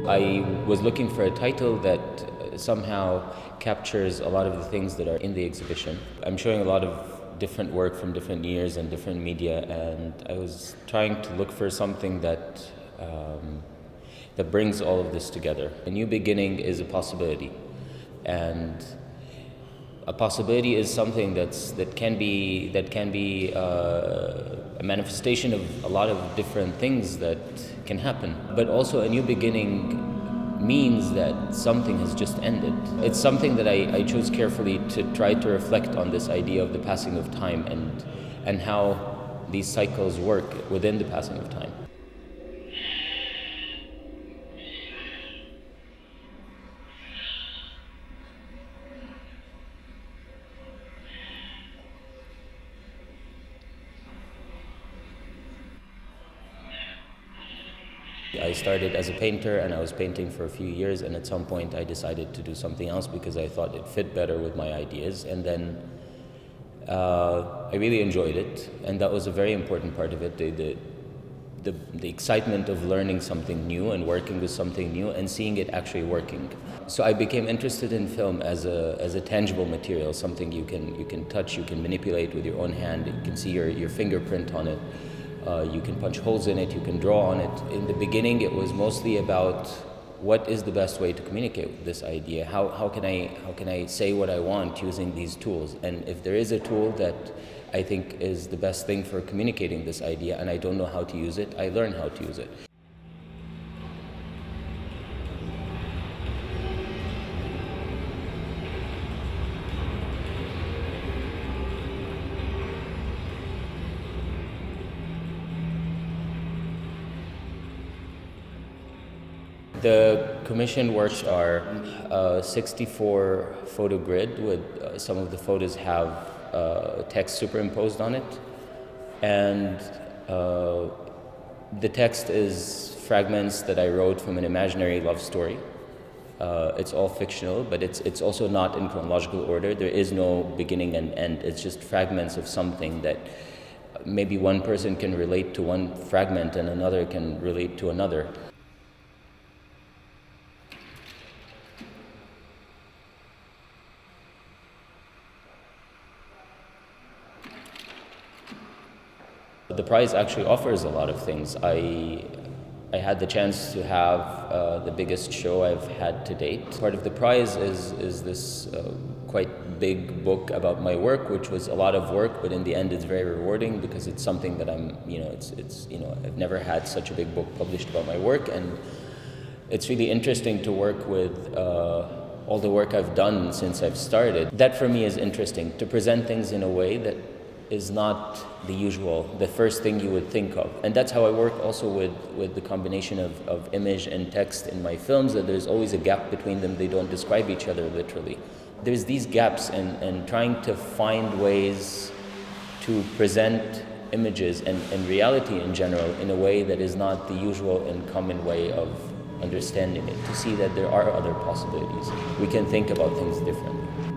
I was looking for a title that somehow captures a lot of the things that are in the exhibition. I'm showing a lot of different work from different years and different media, and I was trying to look for something that brings all of this together. A new beginning is a possibility, and a possibility is something that can be a manifestation of a lot of different things that can happen. But also a new beginning means that something has just ended. It's something that I chose carefully to try to reflect on this idea of the passing of time and how these cycles work within the passing of time. I started as a painter, and I was painting for a few years, and at some point I decided to do something else because I thought it fit better with my ideas, and then I really enjoyed it, and that was a very important part of it, the excitement of learning something new and working with something new and seeing it actually working. So I became interested in film as a tangible material, something you can touch, you can manipulate with your own hand, you can see your fingerprint on it. You can punch holes in it, you can draw on it. In the beginning, it was mostly about what is the best way to communicate with this idea. How can I say what I want using these tools? And if there is a tool that I think is the best thing for communicating this idea and I don't know how to use it, I learn how to use it. The commissioned works are 64 photo grid with some of the photos have text superimposed on it, and the text is fragments that I wrote from an imaginary love story. It's all fictional, but it's also not in chronological order. There is no beginning and end. It's just fragments of something that maybe one person can relate to one fragment and another can relate to another. The prize actually offers a lot of things. I had the chance to have the biggest show I've had to date. Part of the prize is this quite big book about my work, which was a lot of work, but in the end it's very rewarding because it's something that I've never had such a big book published about my work, and it's really interesting to work with all the work I've done since I've started. That for me is interesting, to present things in a way that is not the usual, the first thing you would think of. And that's how I work also with the combination of image and text in my films, that there's always a gap between them. They don't describe each other literally. There's these gaps, and trying to find ways to present images and reality in general in a way that is not the usual and common way of understanding it, to see that there are other possibilities. We can think about things differently.